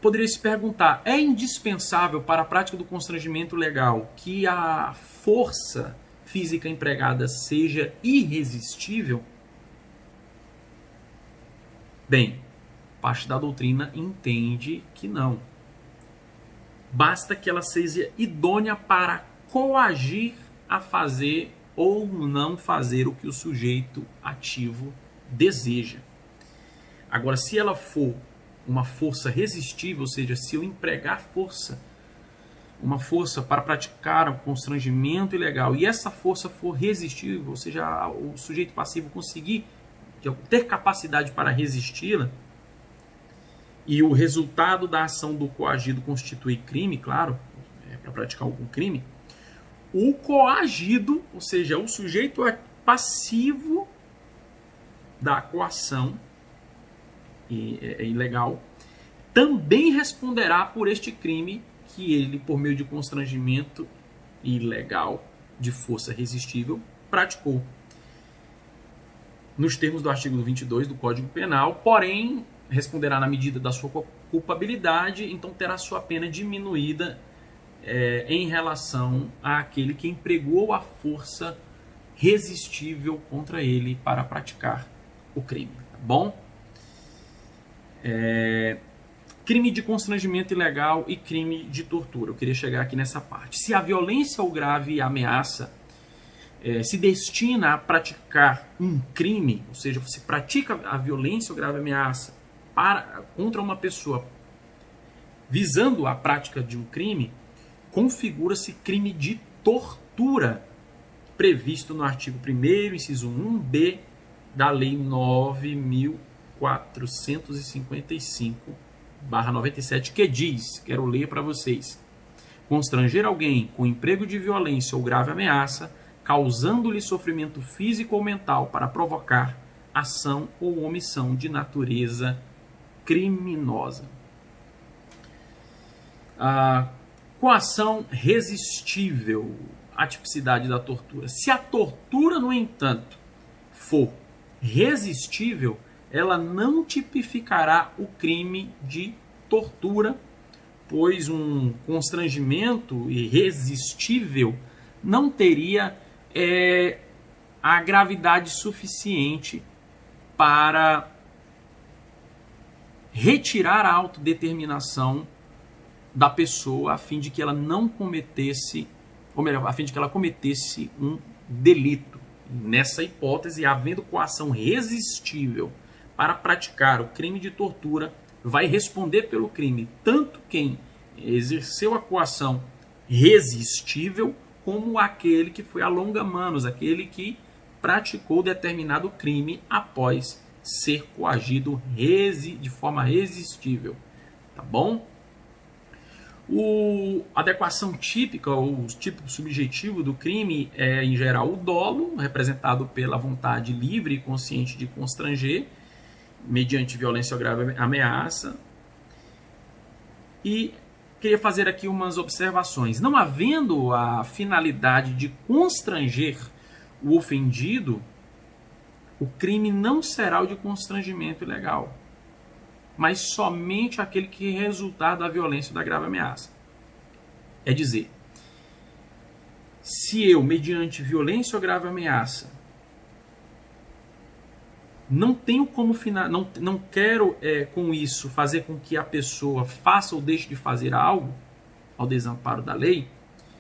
poderia se perguntar, é indispensável para a prática do constrangimento legal que a força física empregada seja irresistível? Bem, parte da doutrina entende que não. Basta que ela seja idônea para coagir a fazer ou não fazer o que o sujeito ativo deseja. Agora, se ela for uma força resistível, ou seja, se eu empregar uma força para praticar um constrangimento ilegal, e essa força for resistível, ou seja, o sujeito passivo conseguir ter capacidade para resisti-la, e o resultado da ação do coagido constitui crime, claro, para praticar algum crime, o coagido, ou seja, o sujeito passivo da coação ilegal, também responderá por este crime que ele, por meio de constrangimento ilegal de força resistível, praticou. Nos termos do artigo 22 do Código Penal, porém, responderá na medida da sua culpabilidade, então terá sua pena diminuída em relação àquele que empregou a força resistível contra ele para praticar o crime. Tá bom? Crime de constrangimento ilegal e crime de tortura. Eu queria chegar aqui nessa parte. Se a violência ou grave ameaça se destina a praticar um crime, ou seja, você pratica a violência ou grave ameaça contra uma pessoa visando a prática de um crime, configura-se crime de tortura, previsto no artigo 1º, inciso 1b da Lei 9.455/97, que diz, quero ler para vocês: constranger alguém com emprego de violência ou grave ameaça, causando-lhe sofrimento físico ou mental para provocar ação ou omissão de natureza criminosa. Coação resistível, a tipicidade da tortura. Se a tortura, no entanto, for resistível, ela não tipificará o crime de tortura, pois um constrangimento irresistível não teria a gravidade suficiente para retirar a autodeterminação da pessoa a fim de que ela não cometesse, ou melhor, a fim de que ela cometesse um delito. Nessa hipótese, havendo coação resistível para praticar o crime de tortura, vai responder pelo crime tanto quem exerceu a coação resistível, como aquele que foi a longa-manos, aquele que praticou determinado crime após ser coagido de forma resistível. Tá bom? A adequação típica, ou o tipo subjetivo do crime é, em geral, o dolo, representado pela vontade livre e consciente de constranger, mediante violência ou grave ameaça. E queria fazer aqui umas observações. Não havendo a finalidade de constranger o ofendido, o crime não será o de constrangimento ilegal, mas somente aquele que resultar da violência ou da grave ameaça. É dizer, se eu, mediante violência ou grave ameaça, não tenho como não quero com isso fazer com que a pessoa faça ou deixe de fazer algo ao desamparo da lei,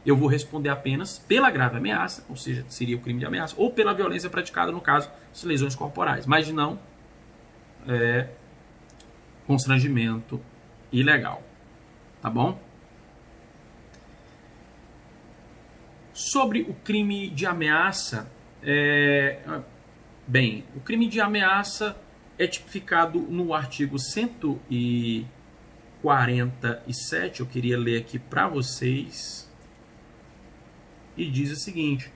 eu vou responder apenas pela grave ameaça, ou seja, seria o crime de ameaça, ou pela violência praticada, no caso, as lesões corporais, mas não constrangimento ilegal. Tá bom? Sobre o crime de ameaça, bem, o crime de ameaça é tipificado no artigo 147, eu queria ler aqui para vocês, e diz o seguinte: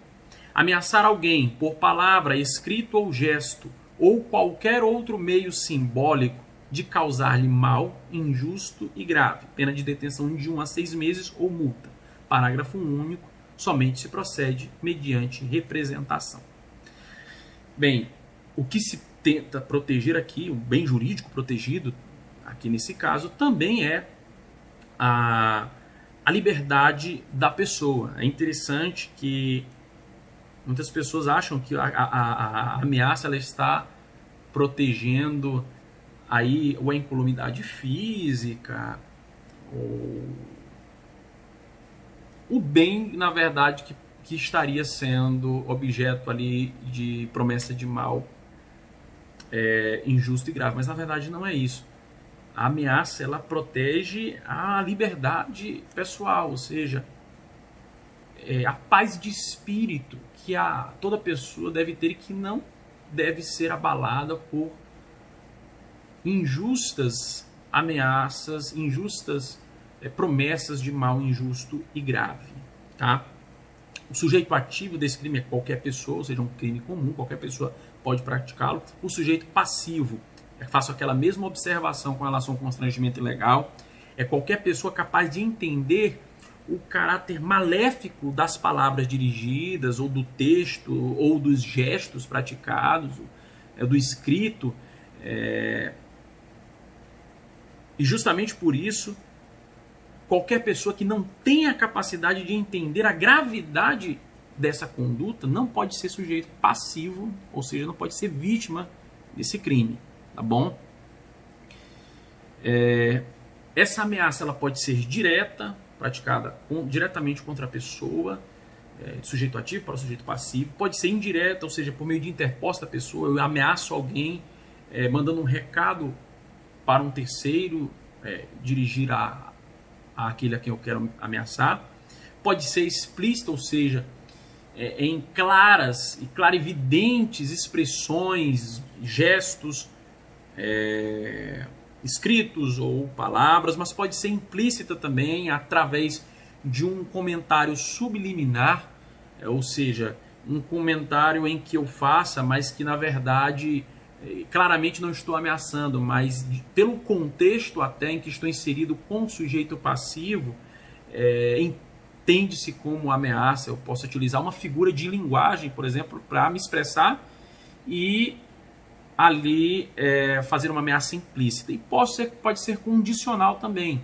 ameaçar alguém por palavra, escrito ou gesto, ou qualquer outro meio simbólico de causar-lhe mal, injusto e grave, pena de detenção de 1 a 6 meses ou multa. Parágrafo único, somente se procede mediante representação. Bem, o que se tenta proteger aqui, o bem jurídico protegido, aqui nesse caso, também é a liberdade da pessoa. É interessante que muitas pessoas acham que a ameaça ela está protegendo aí ou a incolumidade física, ou o bem, na verdade, que estaria sendo objeto ali de promessa de mal injusto e grave. Mas na verdade não é isso. A ameaça ela protege a liberdade pessoal, ou seja, a paz de espírito que toda pessoa deve ter e que não deve ser abalada por injustas ameaças, injustas promessas de mal injusto e grave. Tá? O sujeito ativo desse crime é qualquer pessoa, ou seja, um crime comum, qualquer pessoa pode praticá-lo. O sujeito passivo, faço aquela mesma observação com relação ao constrangimento ilegal, é qualquer pessoa capaz de entender o caráter maléfico das palavras dirigidas, ou do texto, ou dos gestos praticados, do escrito. E justamente por isso, qualquer pessoa que não tenha a capacidade de entender a gravidade dessa conduta não pode ser sujeito passivo, ou seja, não pode ser vítima desse crime, tá bom? Essa ameaça ela pode ser direta, praticada diretamente contra a pessoa, de sujeito ativo para o sujeito passivo, pode ser indireta, ou seja, por meio de interposta pessoa, eu ameaço alguém, mandando um recado para um terceiro, dirigir àquele a quem eu quero ameaçar. Pode ser explícita, ou seja, em claras e clarividentes expressões, gestos, escritos ou palavras, mas pode ser implícita também através de um comentário subliminar, ou seja, um comentário em que eu faça, mas que na verdade claramente não estou ameaçando, mas pelo contexto até em que estou inserido com o sujeito passivo, entende-se como ameaça. Eu posso utilizar uma figura de linguagem, por exemplo, para me expressar e ali fazer uma ameaça implícita. E pode ser condicional também.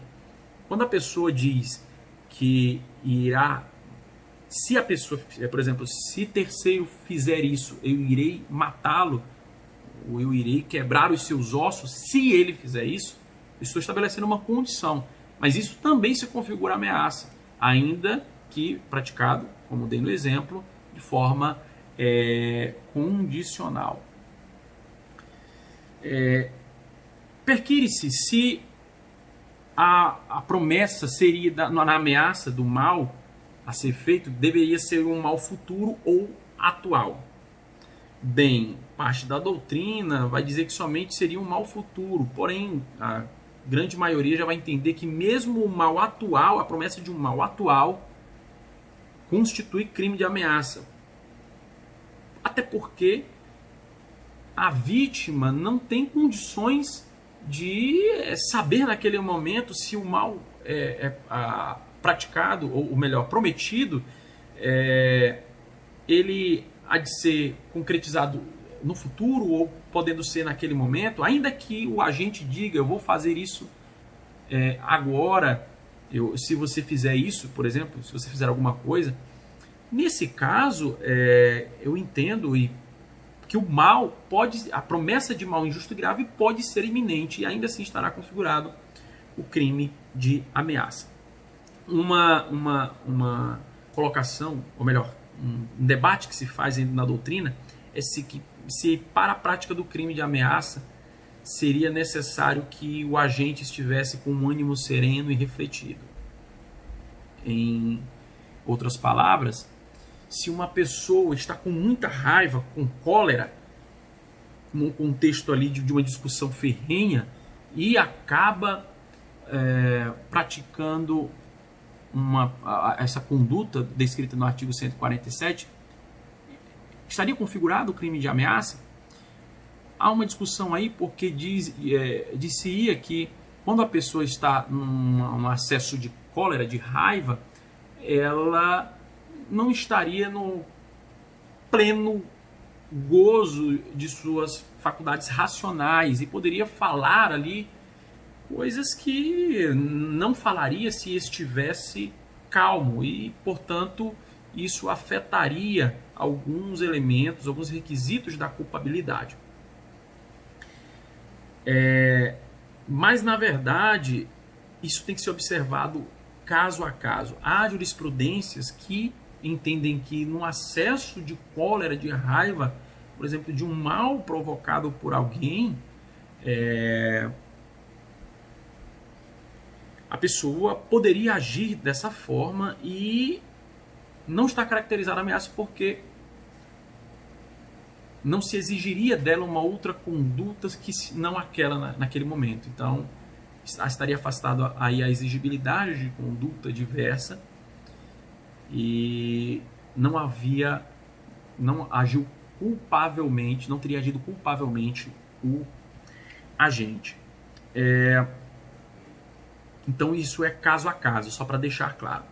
Quando a pessoa diz que irá, se a pessoa, por exemplo, se terceiro fizer isso, eu irei matá-lo, ou eu irei quebrar os seus ossos, se ele fizer isso, eu estou estabelecendo uma condição. Mas isso também se configura ameaça, ainda que praticado, como dei no exemplo, de forma condicional. Perquire-se se a promessa seria, na ameaça do mal a ser feito, deveria ser um mal futuro ou atual. Bem, parte da doutrina vai dizer que somente seria um mal futuro, porém a grande maioria já vai entender que mesmo o mal atual, a promessa de um mal atual, constitui crime de ameaça. Até porque a vítima não tem condições de saber naquele momento se o mal praticado, ou melhor, prometido, ele há de ser concretizado no futuro ou podendo ser naquele momento, ainda que o agente diga, eu vou fazer isso agora, se você fizer isso, por exemplo, se você fizer alguma coisa. Nesse caso, eu entendo que o mal a promessa de mal injusto e grave pode ser iminente e ainda assim estará configurado o crime de ameaça. Uma colocação, ou melhor, um debate que se faz na doutrina é se para a prática do crime de ameaça seria necessário que o agente estivesse com um ânimo sereno e refletido. Em outras palavras, se uma pessoa está com muita raiva, com cólera, num contexto ali de uma discussão ferrenha e acaba praticando essa conduta descrita no artigo 147, estaria configurado o crime de ameaça? Há uma discussão aí porque disse-ia que quando a pessoa está num acesso de cólera, de raiva, ela não estaria no pleno gozo de suas faculdades racionais e poderia falar ali coisas que não falaria se estivesse calmo e, portanto, isso afetaria alguns elementos, alguns requisitos da culpabilidade. Mas, na verdade, isso tem que ser observado caso a caso. Há jurisprudências que entendem que no acesso de cólera, de raiva, por exemplo, de um mal provocado por alguém, a pessoa poderia agir dessa forma e não está caracterizada a ameaça porque não se exigiria dela uma outra conduta que não aquela naquele momento. Então, estaria afastado aí a exigibilidade de conduta diversa e não agiu culpavelmente, não teria agido culpavelmente o agente. Então isso é caso a caso, só para deixar claro.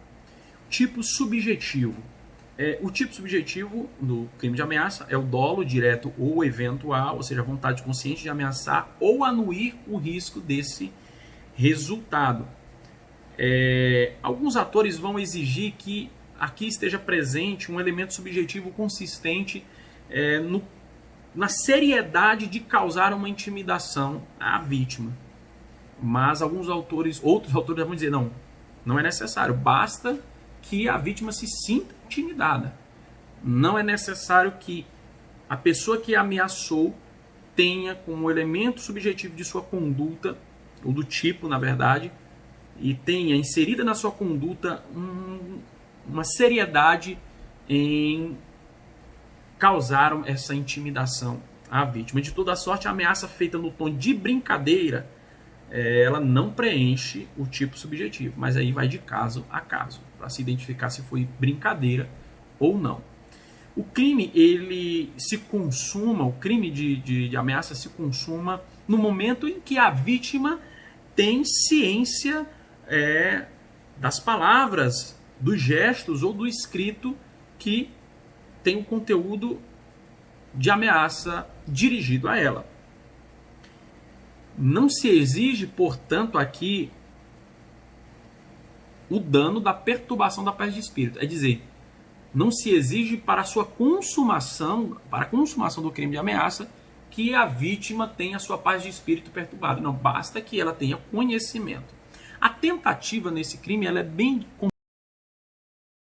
Tipo subjetivo. O tipo subjetivo do crime de ameaça é o dolo direto ou eventual, ou seja, a vontade consciente de ameaçar ou anuir o risco desse resultado. Alguns atores vão exigir que aqui esteja presente um elemento subjetivo consistente na seriedade de causar uma intimidação à vítima. Mas outros autores vão dizer, não é necessário, basta que a vítima se sinta intimidada. Não é necessário que a pessoa que ameaçou tenha como elemento subjetivo de sua conduta, ou do tipo, na verdade, e tenha inserida na sua conduta uma seriedade em causar essa intimidação à vítima. De toda sorte, a ameaça feita no tom de brincadeira, ela não preenche o tipo subjetivo, mas aí vai de caso a caso, para se identificar se foi brincadeira ou não. O crime, o crime de ameaça se consuma no momento em que a vítima tem ciência das palavras, dos gestos ou do escrito que tem o conteúdo de ameaça dirigido a ela. Não se exige, portanto, aqui o dano da perturbação da paz de espírito. É dizer, não se exige para a sua consumação, para a consumação do crime de ameaça, que a vítima tenha a sua paz de espírito perturbada. Não, basta que ela tenha conhecimento. A tentativa nesse crime ela é bem